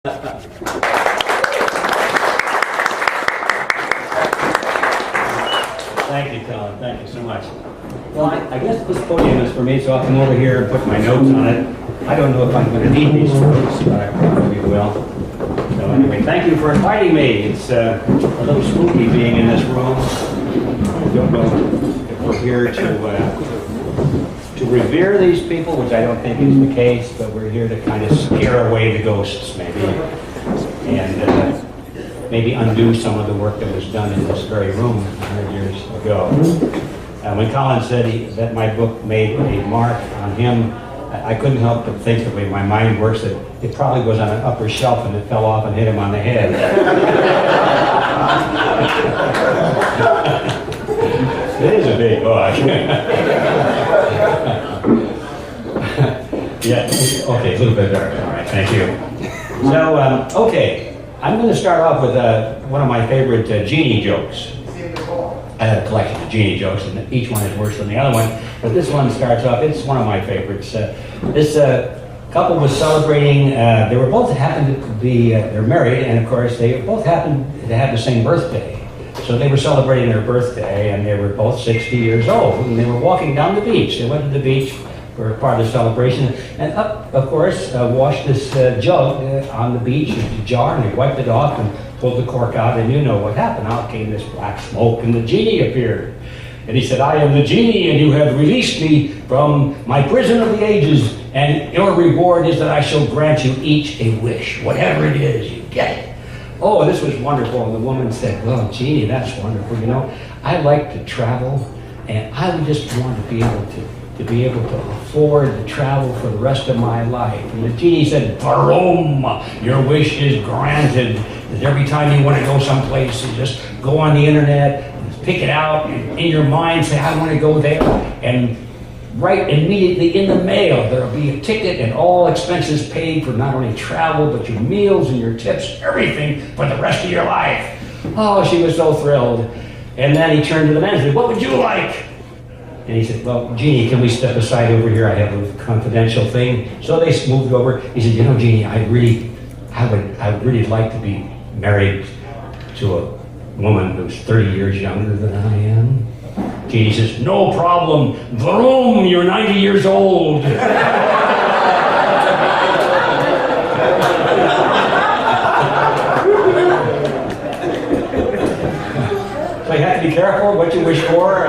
Thank you, Colin. Thank you so much. Well, I guess this podium is for me, so I'll come over here and put my notes on it. I don't know if I'm going to need these notes, but I probably will. So anyway, thank you for inviting me. It's a little spooky being in this room. I don't know if we're here to revere these people, which I don't think is the case, but we're here to kind of scare away the ghosts, maybe, and maybe undo some of the work that was done in this very room 100 years ago. When Colin said that my book made a mark on him, I couldn't help but think the way my mind works that it probably was on an upper shelf and it fell off and hit him on the head. It is a big book. Yeah, okay, a little bit better. All right, thank you. So, okay, I'm going to start off with one of my favorite genie jokes. I have a collection of genie jokes, and each one is worse than the other one, but this one starts off, it's one of my favorites. This couple was celebrating, they were both happened to be, they're married, and of course, they both happened to have the same birthday. So they were celebrating their birthday, and they were both 60 years old, and they were walking down the beach. They went to the beach for part of the celebration, and of course, washed this jug on the beach in a jar, and they wiped it off and pulled the cork out, and you know what happened. Out came this black smoke, and the genie appeared. And he said, "I am the genie, and you have released me from my prison of the ages, and your reward is that I shall grant you each a wish. Whatever it is, you get it." Oh, this was wonderful. And the woman said, "Well, genie, that's wonderful. You know, I like to travel, and I would just want to be able to afford to travel for the rest of my life." And the genie said, "Boom, your wish is granted. That every time you want to go someplace, you just go on the internet, pick it out, and in your mind say, I want to go there, and right immediately in the mail, there'll be a ticket and all expenses paid for not only travel, but your meals and your tips, everything for the rest of your life." Oh, she was so thrilled. And then he turned to the man and said, "What would you like?" And he said, "Well, Genie, can we step aside over here? I have a confidential thing." So they moved over. He said, "You know, Genie, I would really like to be married to a woman who's 30 years younger than I am." Genie says, "No problem. Vroom, you're 90 years old." So you have to be careful what you wish for,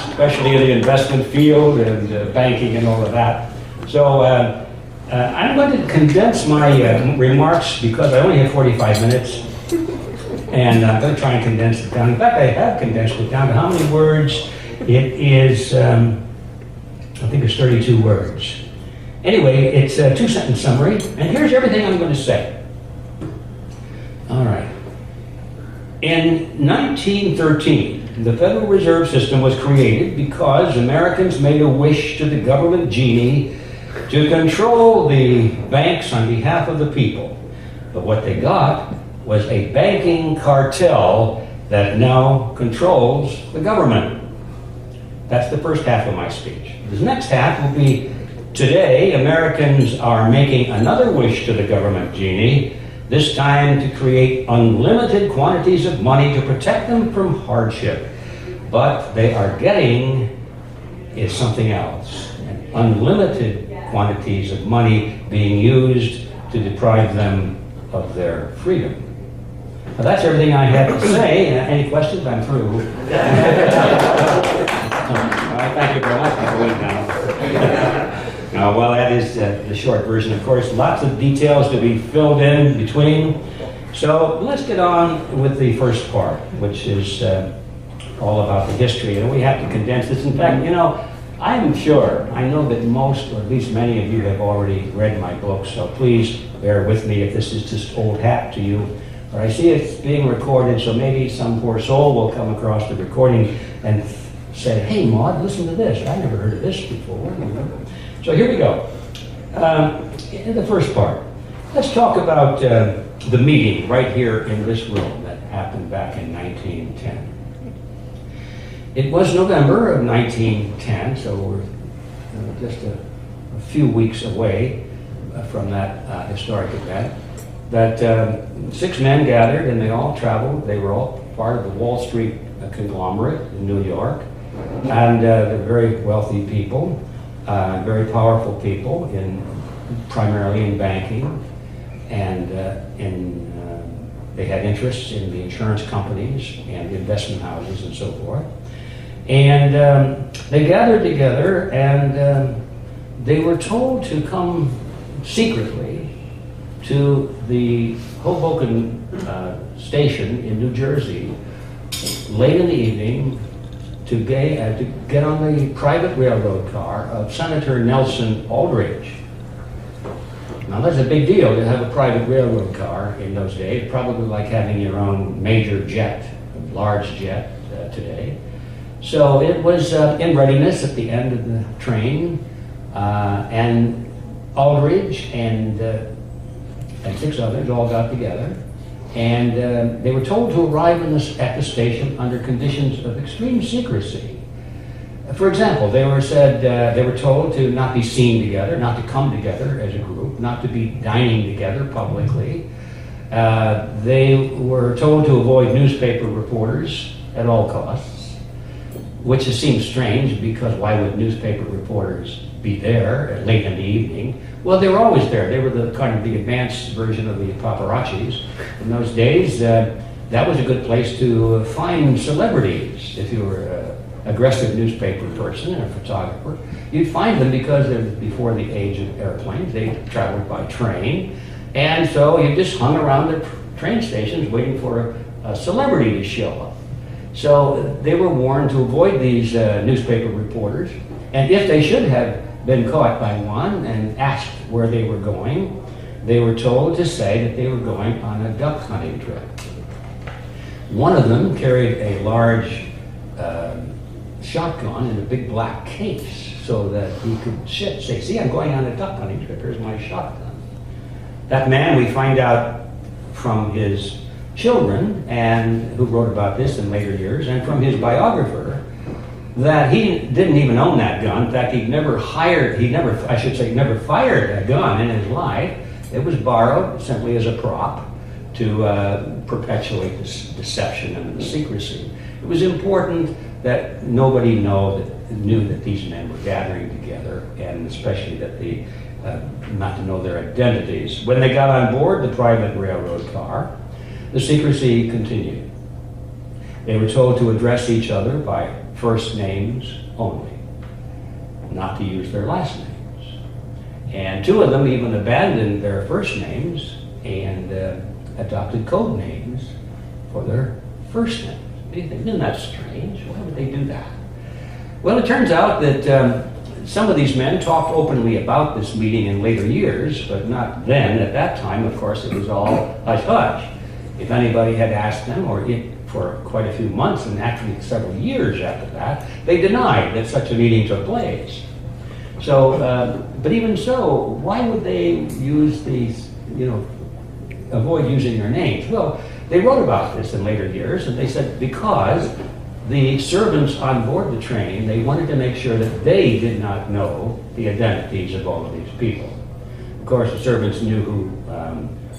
especially in the investment field and banking and all of that. So I'm going to condense my remarks because I only have 45 minutes. And I'm going to try and condense it down. In fact, I have condensed it down to how many words? It is, I think it's 32 words. Anyway, it's a two-sentence summary, and here's everything I'm going to say. All right. In 1913, the Federal Reserve System was created because Americans made a wish to the government genie to control the banks on behalf of the people. But what they got was a banking cartel that now controls the government. That's the first half of my speech. The next half will be, today Americans are making another wish to the government genie, this time to create unlimited quantities of money to protect them from hardship. But they are getting is something else, unlimited quantities of money being used to deprive them of their freedom. Well, that's everything I have to say. Any questions? I'm through. All right, thank you very much. I'll wait now. Well, that is the short version. Of course, lots of details to be filled in between. So let's get on with the first part, which is all about the history. And we have to condense this. In fact, you know, I'm sure, I know that most, or at least many of you have already read my book, so please bear with me if this is just old hat to you. But I see it's being recorded, so maybe some poor soul will come across the recording and say, "Hey, Maud, listen to this. I never heard of this before." So here we go. In the first part, let's talk about the meeting right here in this room that happened back in 1910. It was November of 1910, so we're just a few weeks away. from that historic event, that 6 men gathered and they all traveled. They were all part of the Wall Street conglomerate in New York, and they're very wealthy people, very powerful people, primarily in banking, and they had interests in the insurance companies and investment houses and so forth. And they gathered together, and they were told to come secretly to the Hoboken station in New Jersey late in the evening to get on the private railroad car of Senator Nelson Aldrich. Now that's a big deal to have a private railroad car in those days, probably like having your own major jet, a large jet today. So it was in readiness at the end of the train, and Aldrich and 6 others all got together, and they were told to arrive at the station under conditions of extreme secrecy. For example, they were told to not be seen together, not to come together as a group, not to be dining together publicly. They were told to avoid newspaper reporters at all costs, which seems strange because why would newspaper reporters be there late in the evening? Well, they were always there. They were the kind of the advanced version of the paparazzis. In those days, that was a good place to find celebrities. If you were an aggressive newspaper person and a photographer, you'd find them because they were before the age of airplanes. They traveled by train, and so you just hung around the train stations waiting for a celebrity to show up. So they were warned to avoid these newspaper reporters, and if they should have been caught by one and asked where they were going, they were told to say that they were going on a duck hunting trip. One of them carried a large shotgun in a big black case so that he could say, see, I'm going on a duck hunting trip, here's my shotgun. That man, we find out from his children, and who wrote about this in later years, and from his biographer, that he didn't even own that gun. In fact, he never fired a gun in his life. It was borrowed simply as a prop to perpetuate this deception and the secrecy. It was important that nobody knew that these men were gathering together, and especially that not to know their identities. When they got on board the private railroad car, the secrecy continued. They were told to address each other by first names only, not to use their last names. And 2 of them even abandoned their first names and adopted code names for their first names. Isn't that strange? Why would they do that? Well, it turns out that some of these men talked openly about this meeting in later years, but not then. At that time, of course, it was all hush-hush. If anybody had asked them, for quite a few months, and actually several years after that, they denied that such a meeting took place. So, but even so, why would they use these, avoid using their names? Well, they wrote about this in later years, and they said because the servants on board the train, they wanted to make sure that they did not know the identities of all of these people. Of course, the servants knew who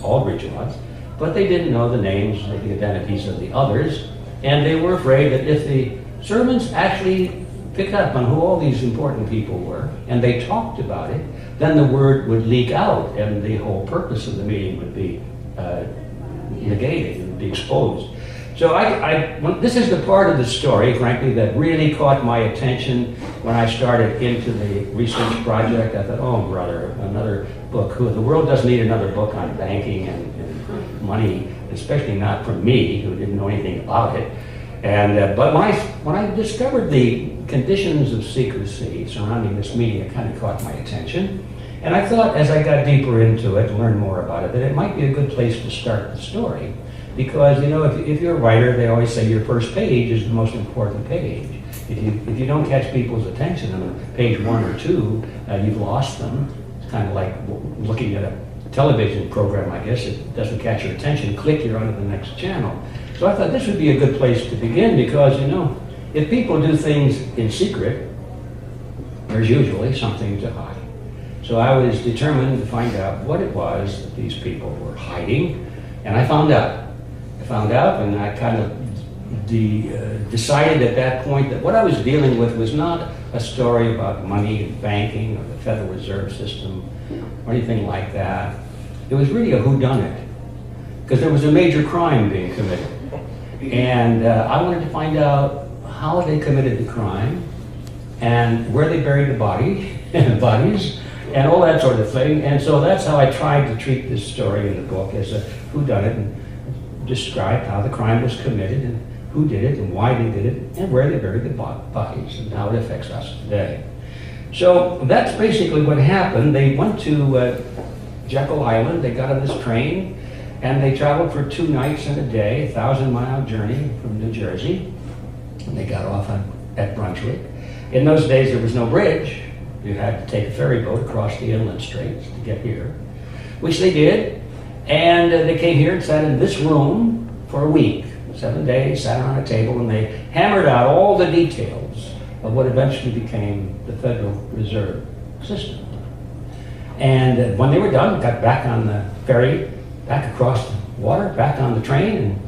Aldrich was, but they didn't know the names or the identities of the others, and they were afraid that if the servants actually picked up on who all these important people were, and they talked about it, then the word would leak out, and the whole purpose of the meeting would be negated, it would be exposed. So this is the part of the story, frankly, that really caught my attention when I started into the research project. I thought, oh brother, another book. The world doesn't need another book on banking and money, especially not from me, who didn't know anything about it. And but when I discovered the conditions of secrecy surrounding this meeting, it kind of caught my attention. And I thought, as I got deeper into it, learned more about it, that it might be a good place to start the story. Because, if you're a writer, they always say your first page is the most important page. If you don't catch people's attention on page 1 or 2, you've lost them. It's kind of like looking at a television program, I guess. It doesn't catch your attention, click, you're on to the next channel. So I thought this would be a good place to begin because, if people do things in secret, there's usually something to hide. So I was determined to find out what it was that these people were hiding, and I found out. And I kind of decided at that point that what I was dealing with was not a story about money and banking or the Federal Reserve System or anything like that. It was really a whodunit, because there was a major crime being committed. And I wanted to find out how they committed the crime and where they buried the bodies and all that sort of thing. And so that's how I tried to treat this story in the book, as a whodunit, and describe how the crime was committed and who did it and why they did it and where they buried the bodies and how it affects us today. So that's basically what happened. They went to Jekyll Island. They got on this train and they traveled for 2 nights and a day, 1,000-mile journey from New Jersey. And they got off at Brunswick. In those days, there was no bridge. You had to take a ferry boat across the inland straits to get here, which they did. And they came here and sat in this room for a week, 7 days, sat around a table, and they hammered out all the details of what eventually became the Federal Reserve System. And when they were done, got back on the ferry, back across the water, back on the train, and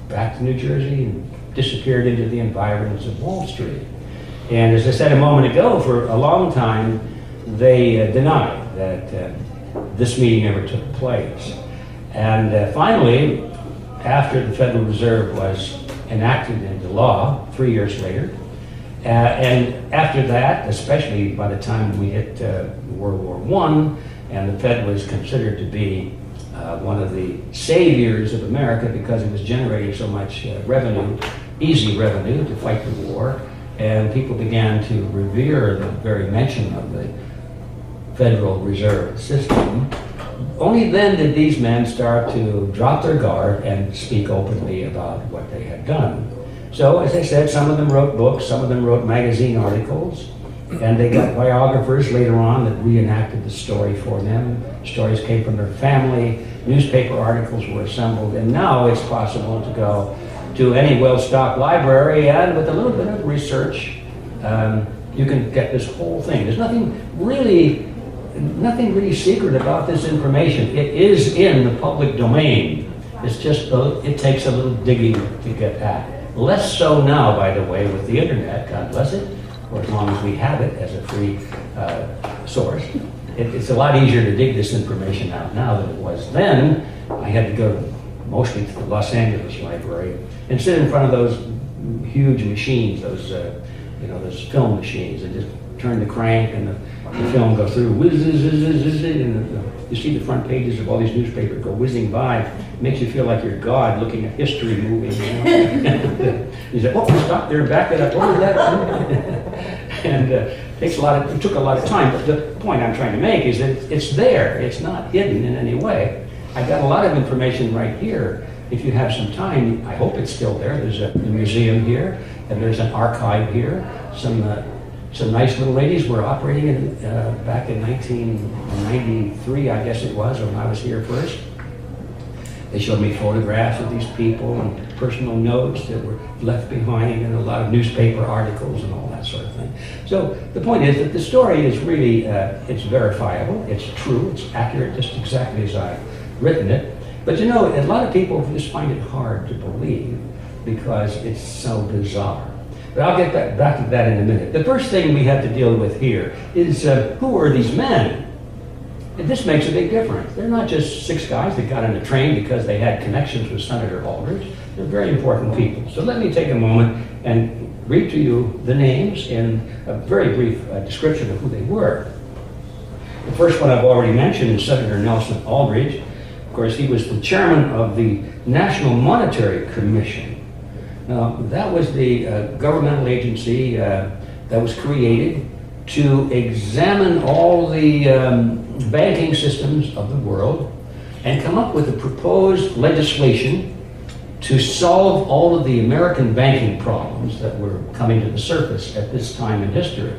back to New Jersey, and disappeared into the environs of Wall Street. And as I said a moment ago, for a long time, they denied that this meeting ever took place. And finally, after the Federal Reserve was enacted into law 3 years later, and after that, especially by the time we hit World War I, and the Fed was considered to be one of the saviors of America because it was generating so much revenue, easy revenue to fight the war, and people began to revere the very mention of the Federal Reserve System. Only then did these men start to drop their guard and speak openly about what they had done. So, as I said, some of them wrote books, some of them wrote magazine articles, and they got biographers later on that reenacted the story for them. Stories came from their family, newspaper articles were assembled, and now it's possible to go to any well-stocked library, and with a little bit of research, you can get this whole thing. There's nothing really secret about this information. It is in the public domain. It's just, it takes a little digging to get at. Less so now, by the way, with the internet, God bless it, or as long as we have it as a free source. It's a lot easier to dig this information out now than it was then. I had to go mostly to the Los Angeles library and sit in front of those huge machines, those film machines, and just turn the crank and the film go through, and you see the front pages of all these newspapers go whizzing by. It makes you feel like you're God looking at history moving. You say, oh, stop there, back it up, what was that? And it took a lot of time, but the point I'm trying to make is that it's there, it's not hidden in any way. I got a lot of information right here. If you have some time, I hope it's still there. There's a museum here, and there's an archive here. Some nice little ladies were operating in, back in 1993, I guess it was, when I was here first. They showed me photographs of these people and personal notes that were left behind, and a lot of newspaper articles and all that sort of thing. So the point is that the story is really, it's verifiable, it's true, it's accurate, just exactly as I've written it. But you know, a lot of people just find it hard to believe because it's so bizarre. But I'll get back to that in a minute. The first thing we have to deal with here is who are these men? And this makes a big difference. They're not just 6 guys that got on a train because they had connections with Senator Aldrich. They're very important people. So let me take a moment and read to you the names in a very brief description of who they were. The first one I've already mentioned is Senator Nelson Aldrich. Of course, he was the chairman of the National Monetary Commission. Now, that was the governmental agency that was created to examine all the banking systems of the world and come up with a proposed legislation to solve all of the American banking problems that were coming to the surface at this time in history.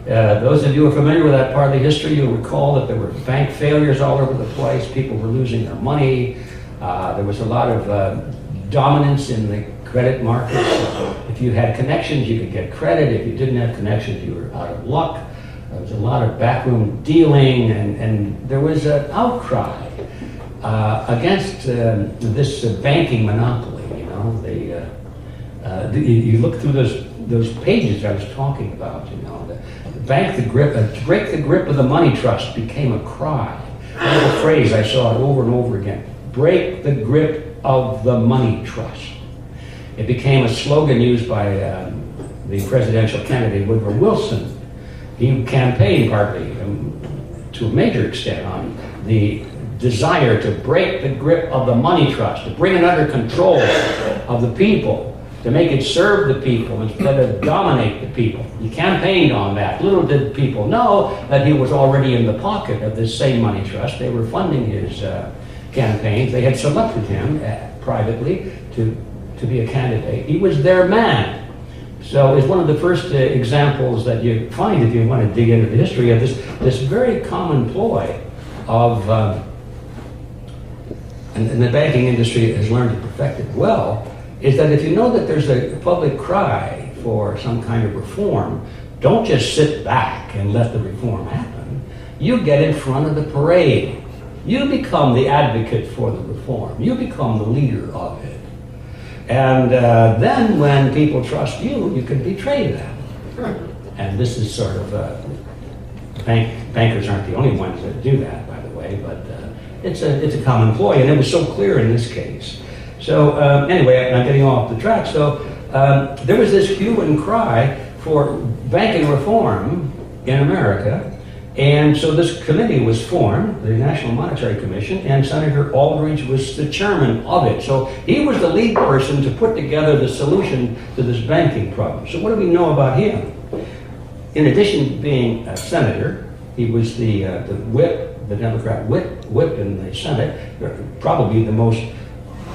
Those of you who are familiar with that part of the history, you'll recall that there were bank failures all over the place. People were losing their money. There was a lot of dominance in the credit markets. If you had connections, you could get credit. If you didn't have connections, you were out of luck. There was a lot of backroom dealing, and there was an outcry against this banking monopoly. You know, you look through those pages I was talking about. You know, to break the grip of the money trust became a cry. That was a phrase I saw it over and over again. Break the grip of the money trust. It became a slogan used by the presidential candidate Woodrow Wilson. He campaigned partly, to a major extent, on the desire to break the grip of the money trust, to bring it under control of the people, to make it serve the people instead of dominate the people. He campaigned on that. Little did people know that he was already in the pocket of this same money trust. They were funding his campaigns. They had selected him privately to be a candidate. He was their man. So it's one of the first examples that you find if you want to dig into the history of this very common ploy of, and the banking industry has learned to perfect it well, is that if you know that there's a public cry for some kind of reform, don't just sit back and let the reform happen. You get in front of the parade. You become the advocate for the reform. You become the leader of it. And then when people trust you, you can betray them. And this is sort of, bankers aren't the only ones that do that, by the way, but it's a common ploy, and it was so clear in this case. So anyway, I'm getting off the track. So there was this hue and cry for banking reform in America. And so this committee was formed, the National Monetary Commission, and Senator Aldrich was the chairman of it. So he was the lead person to put together the solution to this banking problem. So what do we know about him? In addition to being a senator, he was the whip, the Democrat whip in the Senate, probably the most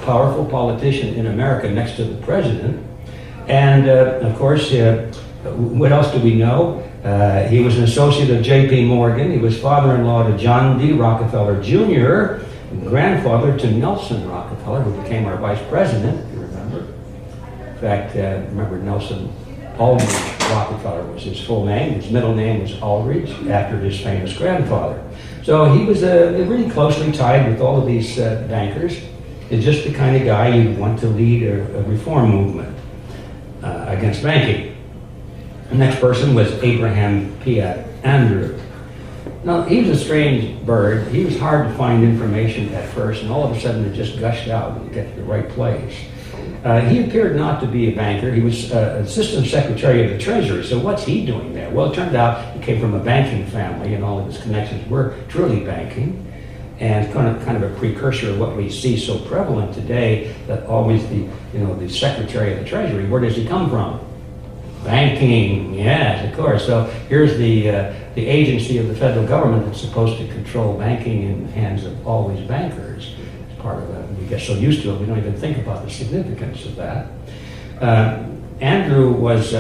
powerful politician in America next to the president. And of course, what else do we know? He was an associate of J.P. Morgan. He was father-in-law to John D. Rockefeller Jr., grandfather to Nelson Rockefeller, who became our vice president, if you remember. In fact, remember Nelson Aldrich Rockefeller was his full name. His middle name was Aldrich, after his famous grandfather. So he was really closely tied with all of these bankers. He's just the kind of guy you'd want to lead a reform movement against banking. The next person was Abraham Piatt Andrew. Now, he was a strange bird. He was hard to find information at first, and all of a sudden it just gushed out when you get to the right place. He appeared not to be a banker. He was Assistant Secretary of the Treasury, so what's he doing there? Well, it turned out he came from a banking family, and all of his connections were truly banking, and kind of a precursor of what we see so prevalent today, that always the Secretary of the Treasury, where does he come from? Banking, yes, of course. So here's the agency of the federal government that's supposed to control banking in the hands of always bankers. It's part of it. We get so used to it, we don't even think about the significance of that. Andrew was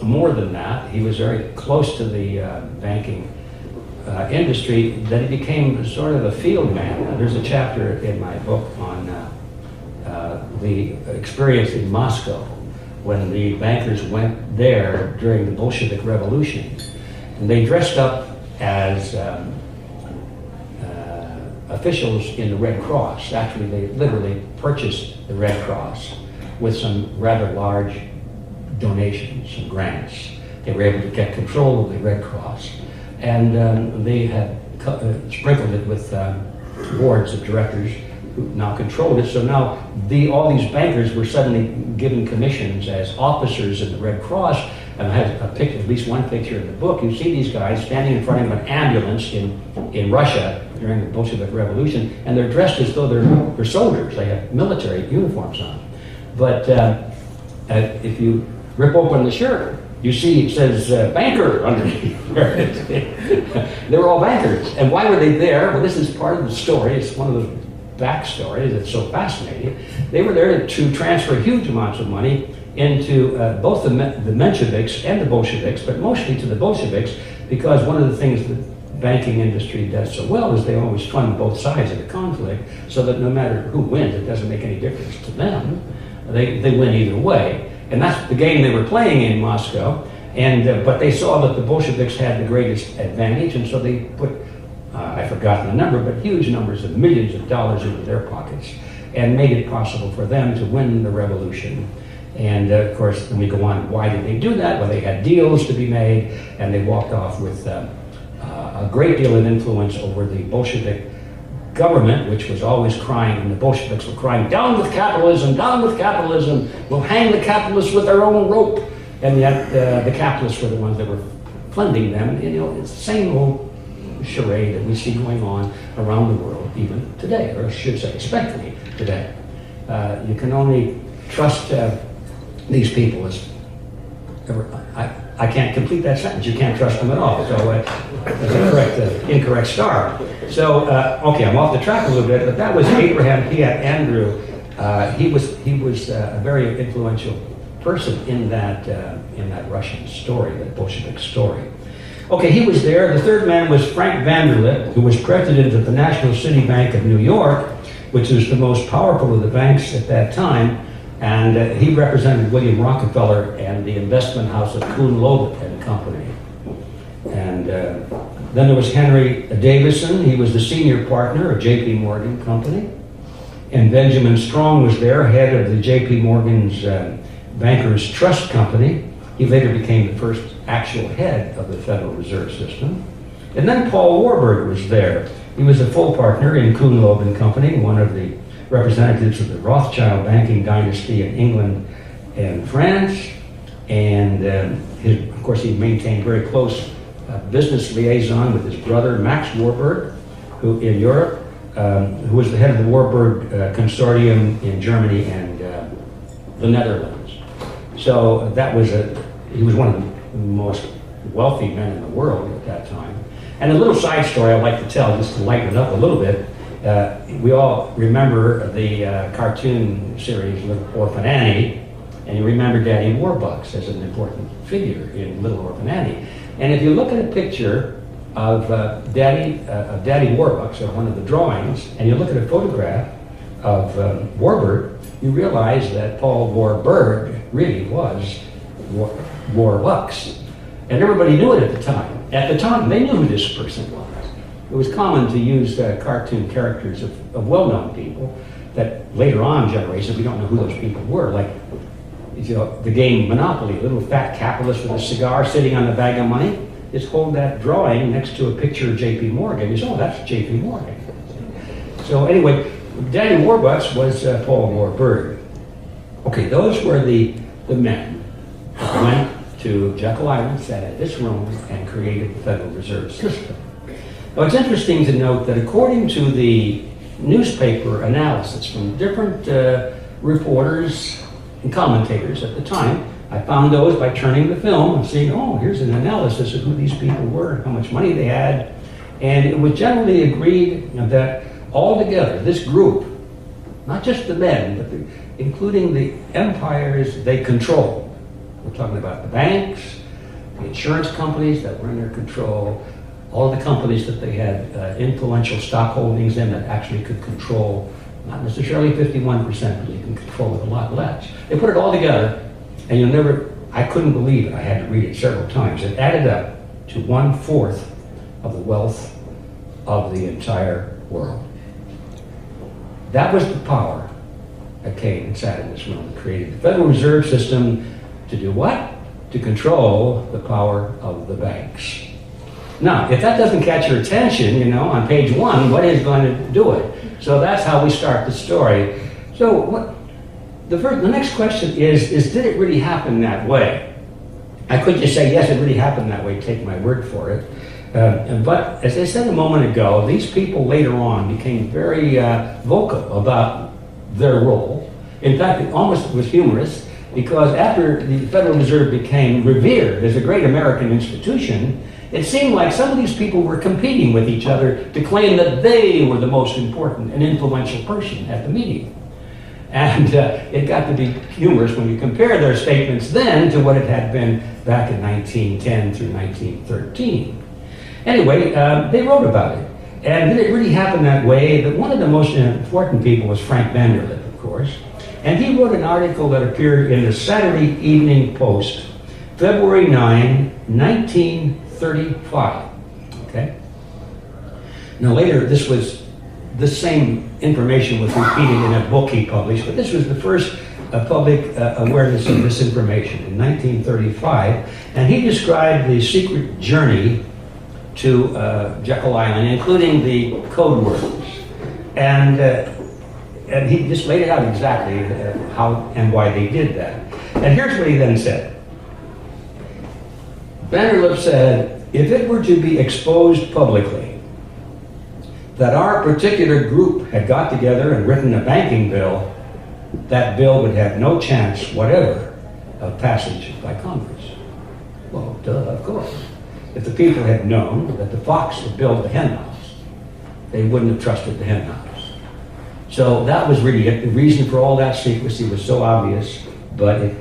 more than that. He was very close to the banking industry, that he became sort of a field man. There's a chapter in my book on the experience in Moscow, when the bankers went there during the Bolshevik Revolution. And they dressed up as officials in the Red Cross. Actually, they literally purchased the Red Cross with some rather large donations, some grants. They were able to get control of the Red Cross. And they had sprinkled it with boards of directors who now controlled it. So now all these bankers were suddenly given commissions as officers in the Red Cross. And I have a picture, at least one picture in the book. You see these guys standing in front of an ambulance in Russia during the Bolshevik Revolution, and they're dressed as though they're soldiers. They have military uniforms on. But if you rip open the shirt, you see it says banker underneath. They were all bankers. And why were they there? Well, this is part of the story. It's one of the backstories that's so fascinating. They were there to transfer huge amounts of money into both the Mensheviks and the Bolsheviks, but mostly to the Bolsheviks, because one of the things the banking industry does so well is they always fund both sides of the conflict, so that no matter who wins, it doesn't make any difference to them. They win either way. And that's the game they were playing in Moscow. But they saw that the Bolsheviks had the greatest advantage, and so they put, I've forgotten the number, but huge numbers of millions of dollars into their pockets and made it possible for them to win the revolution. And of course, then we go on, why did they do that? Well, they had deals to be made, and they walked off with a great deal of influence over the Bolshevik government, which was always crying, and the Bolsheviks were crying, down with capitalism, we'll hang the capitalists with their own rope. And yet the capitalists were the ones that were funding them. And, you know, it's the same old charade that we see going on around the world even today, or I should say, especially today. You can only trust these people as I can't complete that sentence. You can't trust them at all. So that's a incorrect start. So okay, I'm off the track a little bit, but that was Abraham Piat Andrew. He was a very influential person in that Russian story, that Bolshevik story. Okay, he was there. The third man was Frank Vanderlip, who was president of the National City Bank of New York, which was the most powerful of the banks at that time. And he represented William Rockefeller and the investment house of Kuhn Loeb and Company. And then there was Henry Davison. He was the senior partner of J.P. Morgan Company. And Benjamin Strong was there, head of the J.P. Morgan's Bankers Trust Company. He later became the first actual head of the Federal Reserve System. And then Paul Warburg was there. He was a full partner in Kuhn Loeb and Company, one of the representatives of the Rothschild banking dynasty in England and France. And of course, he maintained very close business liaison with his brother, Max Warburg, who in Europe, who was the head of the Warburg Consortium in Germany and the Netherlands. So he was one of the most wealthy men in the world at that time. And a little side story I'd like to tell, just to lighten it up a little bit. We all remember the cartoon series Little Orphan Annie, and you remember Daddy Warbucks as an important figure in Little Orphan Annie. And if you look at a picture of Daddy Warbucks, or one of the drawings, and you look at a photograph of Warburg, you realize that Paul Warburg really was Warbucks. And everybody knew it at the time. At the time, they knew who this person was. It was common to use cartoon characters of well-known people that later on generations, we don't know who those people were. Like, you know, the game Monopoly, a little fat capitalist with a cigar sitting on the bag of money. Just hold that drawing next to a picture of J.P. Morgan. You say, oh, that's J.P. Morgan. So anyway, Daddy Warbucks was Paul Warburg. Okay, those were the men that went to Jekyll Island, sat in this room, and created the Federal Reserve System. Now, it's interesting to note that according to the newspaper analysis from different reporters and commentators at the time, I found those by turning the film and seeing, oh, here's an analysis of who these people were, how much money they had. And it was generally agreed that altogether, this group, not just the men, but including the empires they controlled. We're talking about the banks, the insurance companies that were in their control, all the companies that they had influential stock holdings in that actually could control, not necessarily 51%, but you can control it a lot less. They put it all together, and I couldn't believe it. I had to read it several times. It added up to 1/4 of the wealth of the entire world. That was the power that came and sat in this room and created the Federal Reserve System to do what? To control the power of the banks. Now, if that doesn't catch your attention, on page 1, what is going to do it? So that's how we start the story. So the next question is did it really happen that way? I could just say, yes, it really happened that way, take my word for it. But as I said a moment ago, these people later on became very vocal about their role. In fact, it almost was humorous, because after the Federal Reserve became revered as a great American institution, it seemed like some of these people were competing with each other to claim that they were the most important and influential person at the meeting. And it got to be humorous when you compare their statements then to what it had been back in 1910 through 1913. Anyway, they wrote about it. And did it really happen that way? But one of the most important people was Frank Vanderlip, of course. And he wrote an article that appeared in the Saturday Evening Post February 9, 1935. Okay? Now later, this same information was repeated in a book he published, but this was the first public awareness of this information in 1935, and he described the secret journey to Jekyll Island, including the code words, and he just laid it out exactly how and why they did that. And here's what he then said. Vanderlip said, if it were to be exposed publicly that our particular group had got together and written a banking bill, that bill would have no chance whatever of passage by Congress. Well, duh, of course. If the people had known that the fox had built the hen house, they wouldn't have trusted the hen house. So that was really it. The reason for all that secrecy was so obvious, but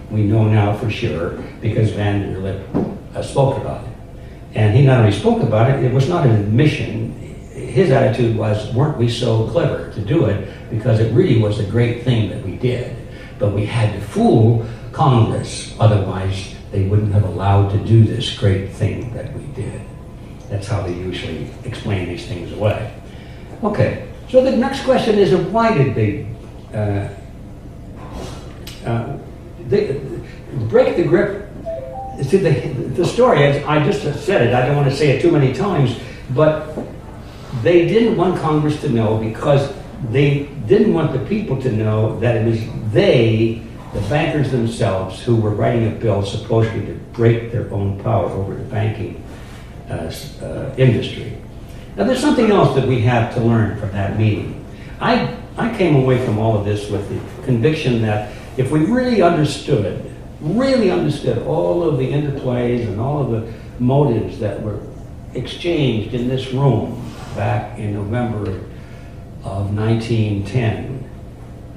we know now for sure because Vanderlip spoke about it. And he not only spoke about it, it was not an admission. His attitude was, weren't we so clever to do it, because it really was a great thing that we did. But we had to fool Congress, otherwise they wouldn't have allowed to do this great thing that we did. That's how they usually explain these things away. Okay, so the next question is, why did they break the grip? See, the story, as I just said it, I don't want to say it too many times, but they didn't want Congress to know because they didn't want the people to know that it was they, the bankers themselves, who were writing a bill supposedly to break their own power over the banking industry. Now there's something else that we have to learn from that meeting. I came away from all of this with the conviction that if we really understood all of the interplays and all of the motives that were exchanged in this room back in November of 1910,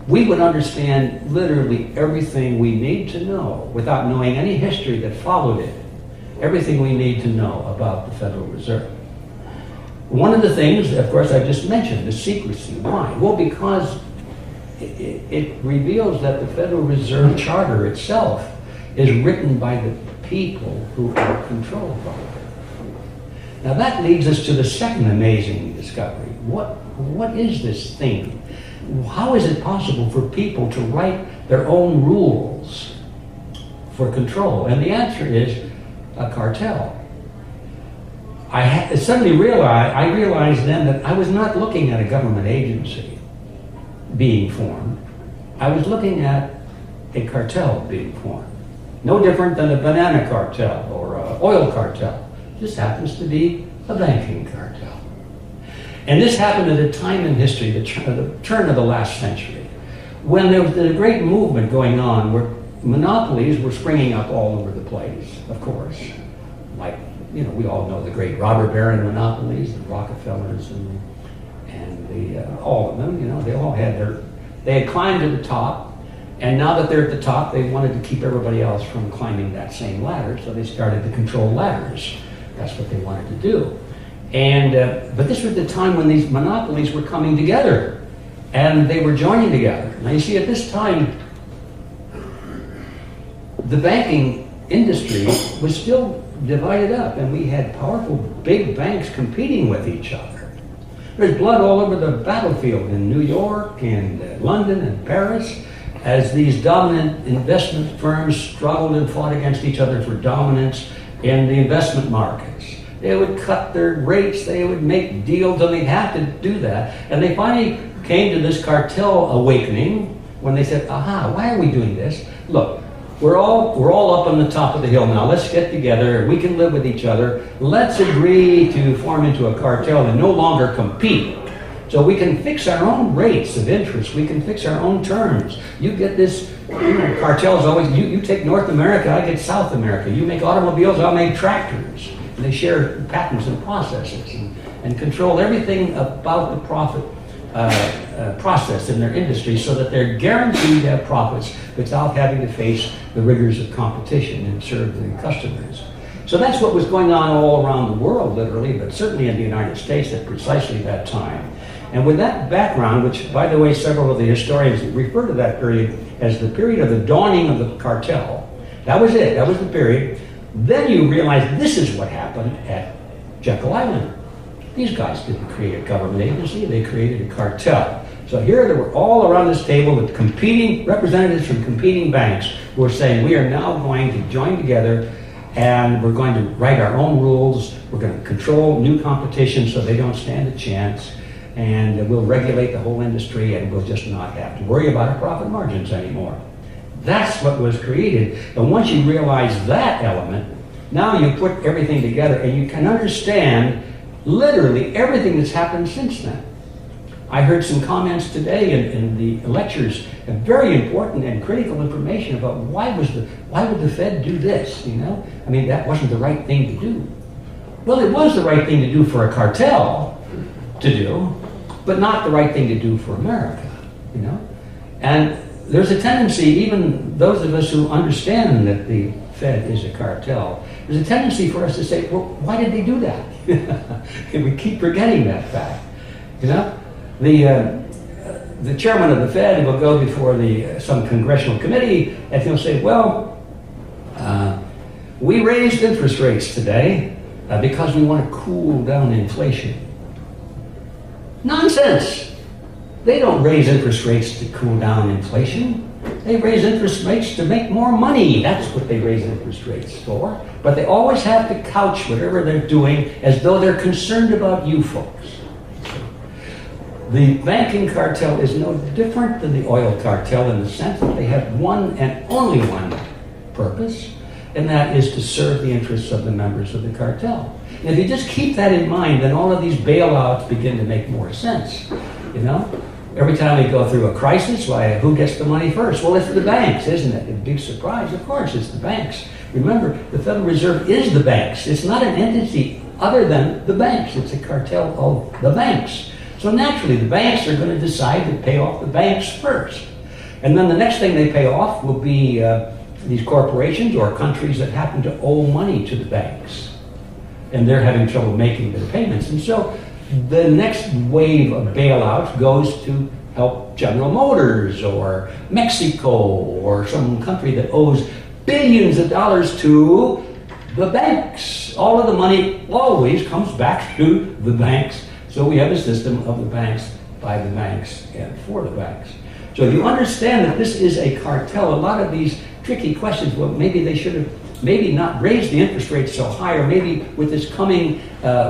we would understand literally everything we need to know without knowing any history that followed it, everything we need to know about the Federal Reserve. One of the things, of course, I just mentioned, the secrecy. Why? Well, because it reveals that the Federal Reserve Charter itself is written by the people who are controlled by it. Now that leads us to the second amazing discovery. What is this thing? How is it possible for people to write their own rules for control? And the answer is a cartel. I suddenly realized then that I was not looking at a government agency being formed. I was looking at a cartel being formed. No different than a banana cartel or an oil cartel. This happens to be a banking cartel. And this happened at a time in history, the turn of the last century, when there was a great movement going on where monopolies were springing up all over the place, of course. Like, we all know the great robber baron monopolies, the Rockefellers and all of them, they had climbed to the top. And now that they're at the top, they wanted to keep everybody else from climbing that same ladder, so they started to control ladders. That's what they wanted to do. And but this was the time when these monopolies were coming together, and they were joining together. Now you see, at this time, the banking industry was still divided up, and we had powerful big banks competing with each other. There's blood all over the battlefield in New York and London and Paris, as these dominant investment firms struggled and fought against each other for dominance in the investment markets. They would cut their rates, they would make deals, and they'd have to do that. And they finally came to this cartel awakening when they said, aha, why are we doing this? Look, we're all up on the top of the hill now. Let's get together. We can live with each other. Let's agree to form into a cartel and no longer compete. So we can fix our own rates of interest. We can fix our own terms. You get this, cartels always, you take North America, I get South America. You make automobiles, I'll make tractors. And they share patents and processes and control everything about the profit process in their industry so that they're guaranteed to have profits without having to face the rigors of competition and serve the customers. So that's what was going on all around the world, literally, but certainly in the United States at precisely that time. And with that background, which, by the way, several of the historians refer to that period as the period of the dawning of the cartel, That was it. That was the period. Then you realize this is what happened at Jekyll Island. These guys didn't create a government agency. They created a cartel. So here they were all around this table with competing representatives from competing banks who were saying, we are now going to join together and we're going to write our own rules. We're going to control new competition so they don't stand a chance. And we'll regulate the whole industry and we'll just not have to worry about our profit margins anymore. That's what was created. And once you realize that element, now you put everything together and you can understand literally everything that's happened since then. I heard some comments today in the lectures, very important and critical information about why would the Fed do this, you know? I mean, that wasn't the right thing to do. Well, it was the right thing to do for a cartel to do, but not the right thing to do for America, you know? And there's a tendency, even those of us who understand that the Fed is a cartel, there's a tendency for us to say, well, why did they do that? And we keep forgetting that fact, you know? The chairman of the Fed will go before some congressional committee and he'll say, well, we raised interest rates today because we want to cool down inflation. Nonsense! They don't raise interest rates to cool down inflation. They raise interest rates to make more money. That's what they raise interest rates for. But they always have to couch whatever they're doing as though they're concerned about you folks. The banking cartel is no different than the oil cartel in the sense that they have one and only one purpose, and that is to serve the interests of the members of the cartel. And if you just keep that in mind, then all of these bailouts begin to make more sense, you know? Every time we go through a crisis, why, who gets the money first? Well, it's the banks, isn't it? A big surprise, of course, it's the banks. Remember, the Federal Reserve is the banks. It's not an entity other than the banks. It's a cartel of the banks. So naturally, the banks are going to decide to pay off the banks first. And then the next thing they pay off will be these corporations or countries that happen to owe money to the banks. And they're having trouble making their payments. And so the next wave of bailouts goes to help General Motors or Mexico or some country that owes billions of dollars to the banks. All of the money always comes back to the banks. So we have a system of the banks, by the banks, and for the banks. So if you understand that this is a cartel, a lot of these tricky questions, well, maybe they should have maybe not raised the interest rates so high, or maybe with this coming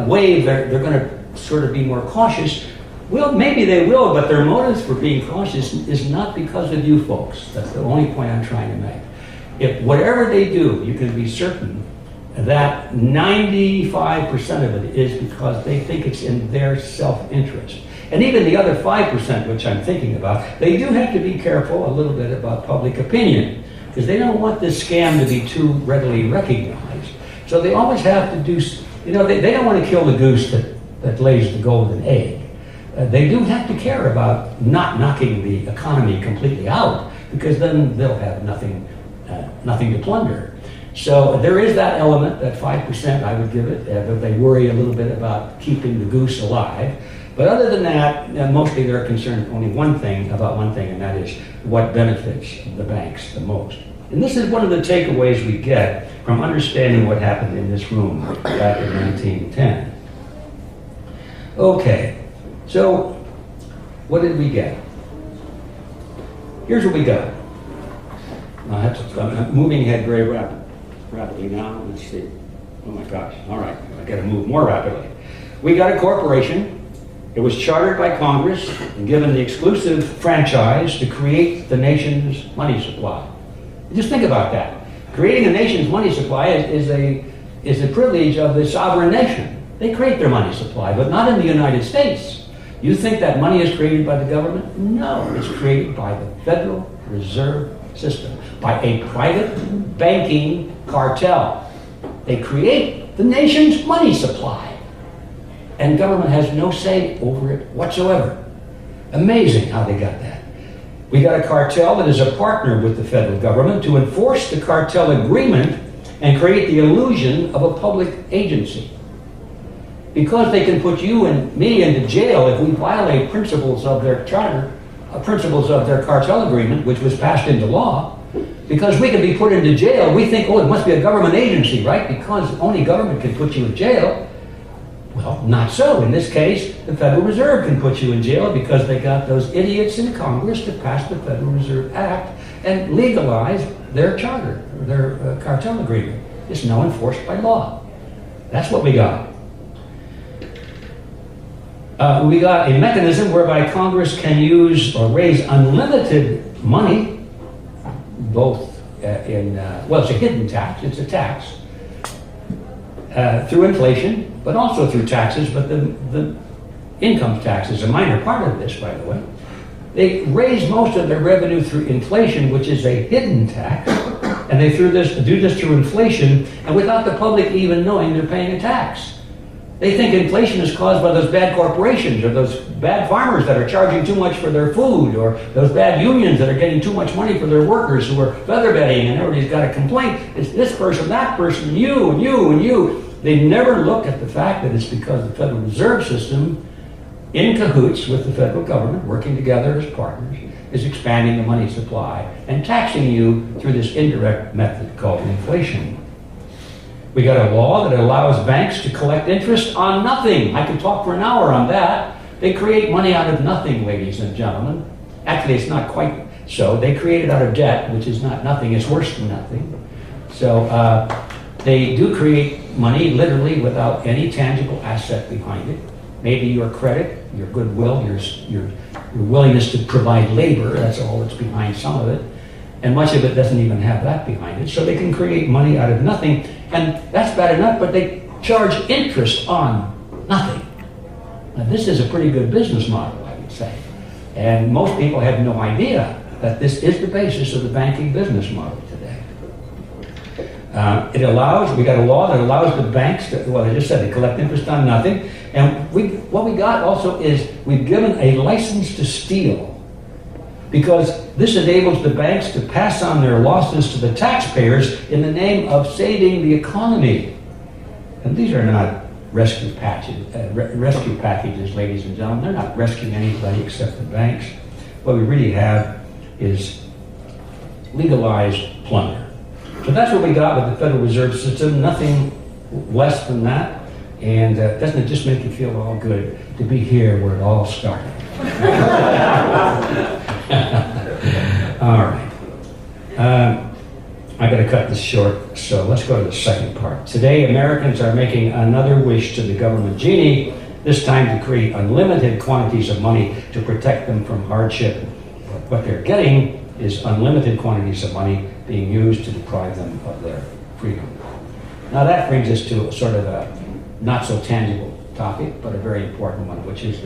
wave, they're going to sort of be more cautious. Well, maybe they will, but their motives for being cautious is not because of you folks. That's the only point I'm trying to make. If whatever they do, you can be certain that 95% of it is because they think it's in their self-interest. And even the other 5%, which I'm thinking about, they do have to be careful a little bit about public opinion, because they don't want this scam to be too readily recognized. So they always have to do, you know, they don't want to kill the goose that lays the golden egg. They do have to care about not knocking the economy completely out, because then they'll have nothing to plunder. So there is that element, that 5% I would give it, but they worry a little bit about keeping the goose alive. But other than that, mostly they're concerned about one thing, and that is what benefits the banks the most. And this is one of the takeaways we get from understanding what happened in this room back in 1910. Okay, so what did we get? Here's what we got. I'm moving ahead very rapidly now. Let's see. Oh my gosh. All right. I got to move more rapidly. We got a corporation. It was chartered by Congress and given the exclusive franchise to create the nation's money supply. Just think about that. Creating a nation's money supply is a privilege of the sovereign nation. They create their money supply, but not in the United States. You think that money is created by the government? No, it's created by the Federal Reserve System, by a private banking cartel. They create the nation's money supply, and government has no say over it whatsoever. Amazing how they got that. We got a cartel that is a partner with the federal government to enforce the cartel agreement and create the illusion of a public agency. Because they can put you and me into jail if we violate principles of their charter, principles of their cartel agreement, which was passed into law, Because we can be put into jail, we think, oh, it must be a government agency, right? Because only government can put you in jail. Well, not so. In this case, the Federal Reserve can put you in jail because they got those idiots in Congress to pass the Federal Reserve Act and legalize their charter, their cartel agreement. It's now enforced by law. That's what we got. We got a mechanism whereby Congress can use or raise unlimited money, both well, it's a hidden tax, it's a tax, through inflation, but also through taxes, but the income tax is a minor part of this, by the way. They raise most of their revenue through inflation, which is a hidden tax, and they do this through inflation, and without the public even knowing they're paying a tax. They think inflation is caused by those bad corporations, or those bad farmers that are charging too much for their food, or those bad unions that are getting too much money for their workers who are feather bedding, and everybody's got a complaint. It's this person, that person, you, and you, and you. They never look at the fact that it's because the Federal Reserve System, in cahoots with the federal government, working together as partners, is expanding the money supply and taxing you through this indirect method called inflation. We got a law that allows banks to collect interest on nothing. I could talk for an hour on that. They create money out of nothing, ladies and gentlemen. Actually, it's not quite so. They create it out of debt, which is not nothing. It's worse than nothing. So they do create money literally without any tangible asset behind it. Maybe your credit, your goodwill, your willingness to provide labor, that's all that's behind some of it. And much of it doesn't even have that behind it. So they can create money out of nothing, and that's bad enough, but they charge interest on nothing. Now, this is a pretty good business model, I would say. And most people have no idea that this is the basis of the banking business model today. We got a law that allows the banks to, well, I just said, they collect interest on nothing. And what we got also is we've given a license to steal, because this enables the banks to pass on their losses to the taxpayers in the name of saving the economy. And these are not rescue packages, ladies and gentlemen. They're not rescuing anybody except the banks. What we really have is legalized plunder. So that's what we got with the Federal Reserve System, nothing less than that. And doesn't it just make you feel all good to be here where it all started? All right. I got to cut this short, so let's go to the second part. Today, Americans are making another wish to the government genie, this time to create unlimited quantities of money to protect them from hardship. But what they're getting is unlimited quantities of money being used to deprive them of their freedom. Now that brings us to sort of a not so tangible topic, but a very important one, which is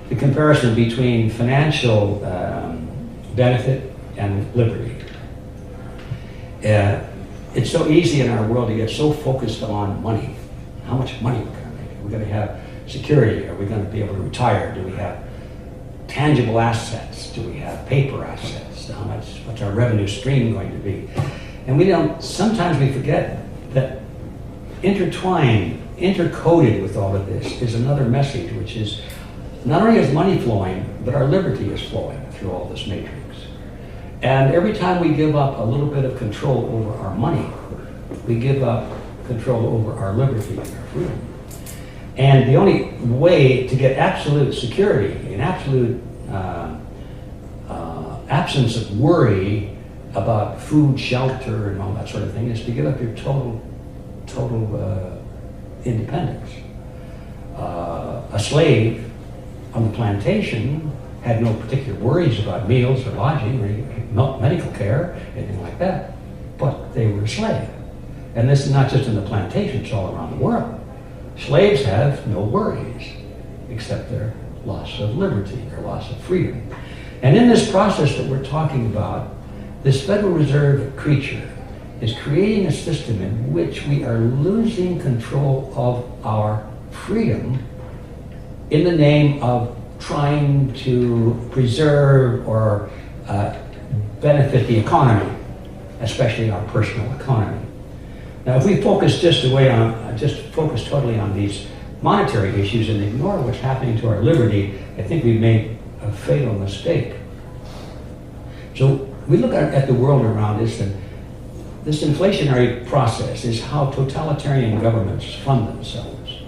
the comparison between financial benefit and liberty. It's so easy in our world to get so focused on money. How much money we're going to make? Are we going to have security? Are we going to be able to retire? Do we have tangible assets? Do we have paper assets? What's our revenue stream going to be? And sometimes we forget that intertwined, intercoded with all of this is another message, which is not only is money flowing, but our liberty is flowing through all this matrix. And every time we give up a little bit of control over our money, we give up control over our liberty and our freedom. And the only way to get absolute security, an absolute absence of worry about food, shelter, and all that sort of thing, is to give up your total independence. A slave on the plantation had no particular worries about meals or lodging or medical care, anything like that, but they were a slave. And this is not just in the plantation, it's all around the world. Slaves have no worries except their loss of liberty, their loss of freedom. And in this process that we're talking about, this Federal Reserve creature is creating a system in which we are losing control of our freedom in the name of trying to preserve or benefit the economy, especially our personal economy. Now, if we focus just focus totally on these monetary issues and ignore what's happening to our liberty, I think we've made a fatal mistake. So we look at the world around us, and this inflationary process is how totalitarian governments fund themselves.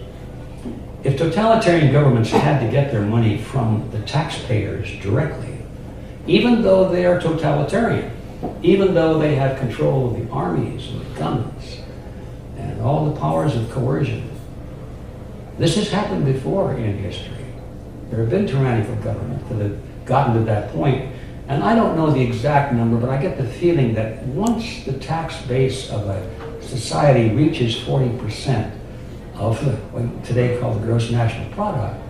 If totalitarian governments had to get their money from the taxpayers directly, even though they are totalitarian, even though they have control of the armies and the guns and all the powers of coercion, this has happened before in history. There have been tyrannical governments that have gotten to that point. And I don't know the exact number, but I get the feeling that once the tax base of a society reaches 40% of what today called the gross national product,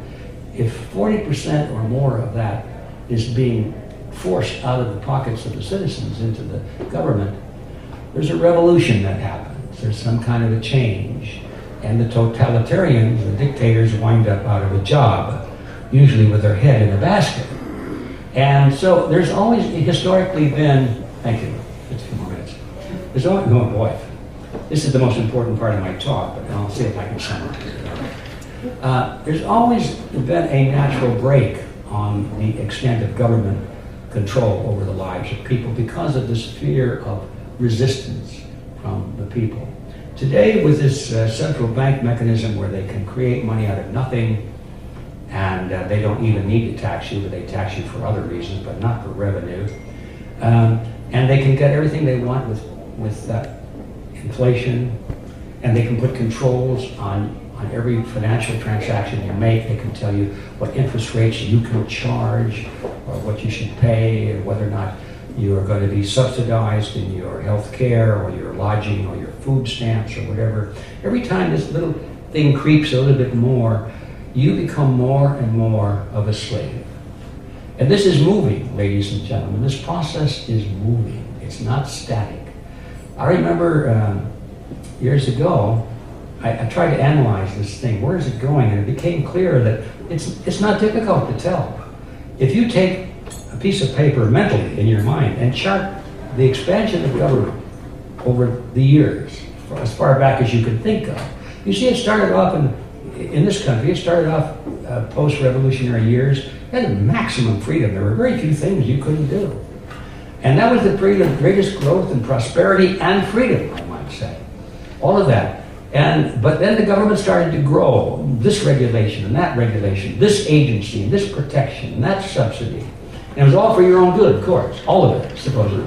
if 40% or more of that is being forced out of the pockets of the citizens into the government, there's a revolution that happens. There's some kind of a change. And the totalitarians, the dictators, wind up out of a job, usually with their head in a basket. And so there's always historically been, thank you, just a few more minutes. There's always, oh boy, this is the most important part of my talk, but I'll see if I can summarize it. There's always been a natural break on the extent of government control over the lives of people because of this fear of resistance from the people. Today, with this central bank mechanism where they can create money out of nothing, and they don't even need to tax you, but they tax you for other reasons, but not for revenue. And they can get everything they want with inflation, and they can put controls on every financial transaction you make. They can tell you what interest rates you can charge, or what you should pay, or whether or not you are going to be subsidized in your health care, or your lodging, or your food stamps, or whatever. Every time this little thing creeps a little bit more, you become more and more of a slave. And this is moving, ladies and gentlemen. This process is moving. It's not static. I remember years ago, I tried to analyze this thing. Where is it going? And it became clear that it's not difficult to tell. If you take a piece of paper mentally in your mind and chart the expansion of government over the years, as far back as you can think of, you see it started off in this country, it started off post-revolutionary years. It had maximum freedom. There were very few things you couldn't do. And that was the period of greatest growth and prosperity and freedom, I might say. All of that. But then the government started to grow. This regulation and that regulation, this agency and this protection and that subsidy. And it was all for your own good, of course. All of it, supposedly.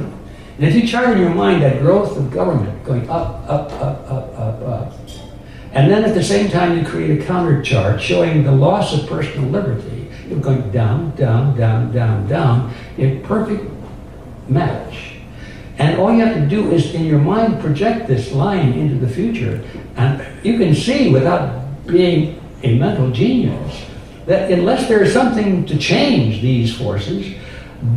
And if you chart in your mind that growth of government going up, up, up, up, up, up, and then at the same time you create a counter chart showing the loss of personal liberty, you're going down, down, down, down, down, in perfect match. And all you have to do is, in your mind, project this line into the future, and you can see, without being a mental genius, that unless there is something to change these forces,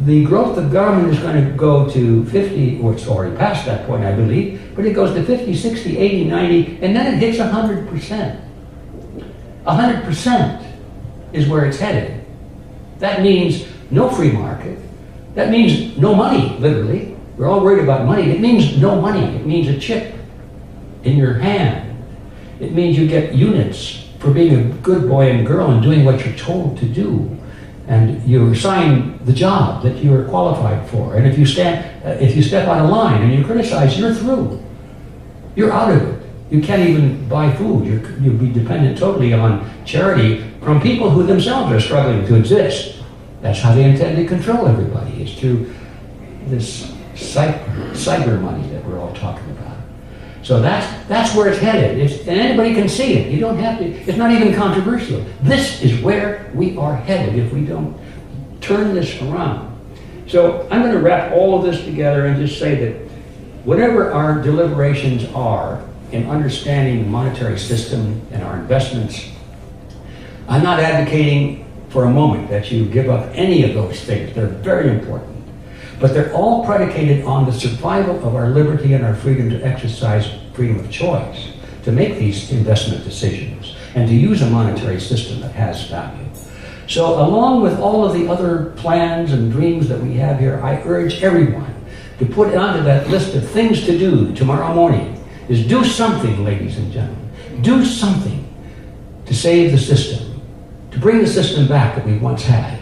the growth of government is going to go to 50, or it's already past that point, I believe, but it goes to 50, 60, 80, 90, and then it hits 100%. 100% is where it's headed. That means no free market. That means no money, literally. We're all worried about money. It means no money. It means a chip in your hand. It means you get units for being a good boy and girl and doing what you're told to do. And you assign the job that you are qualified for. And if you step out of line and you criticize, you're through. You're out of it. You can't even buy food. You'll be dependent totally on charity from people who themselves are struggling to exist. That's how they intend to control everybody, is through this cyber money that we're all talking about. So that's where it's headed. And anybody can see it. You don't have to, it's not even controversial. This is where we are headed if we don't turn this around. So I'm going to wrap all of this together and just say that whatever our deliberations are in understanding the monetary system and our investments, I'm not advocating for a moment that you give up any of those things. They're very important. But they're all predicated on the survival of our liberty and our freedom to exercise freedom of choice, to make these investment decisions, and to use a monetary system that has value. So along with all of the other plans and dreams that we have here, I urge everyone to put onto that list of things to do tomorrow morning is do something, ladies and gentlemen. Do something to save the system, to bring the system back that we once had.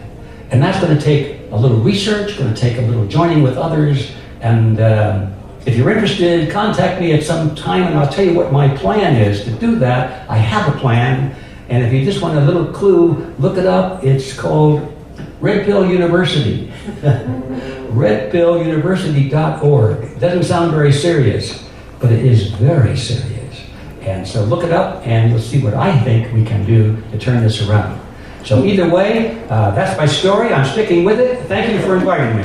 And that's going to take a little research, going to take a little joining with others, and if you're interested, contact me at some time and I'll tell you what my plan is to do that. I have a plan, and if you just want a little clue, look it up. It's called Red Pill University. redpilluniversity.org. It doesn't sound very serious, but it is very serious. And so look it up and you'll see what I think we can do to turn this around. So either way, that's my story. I'm sticking with it. Thank you for inviting me.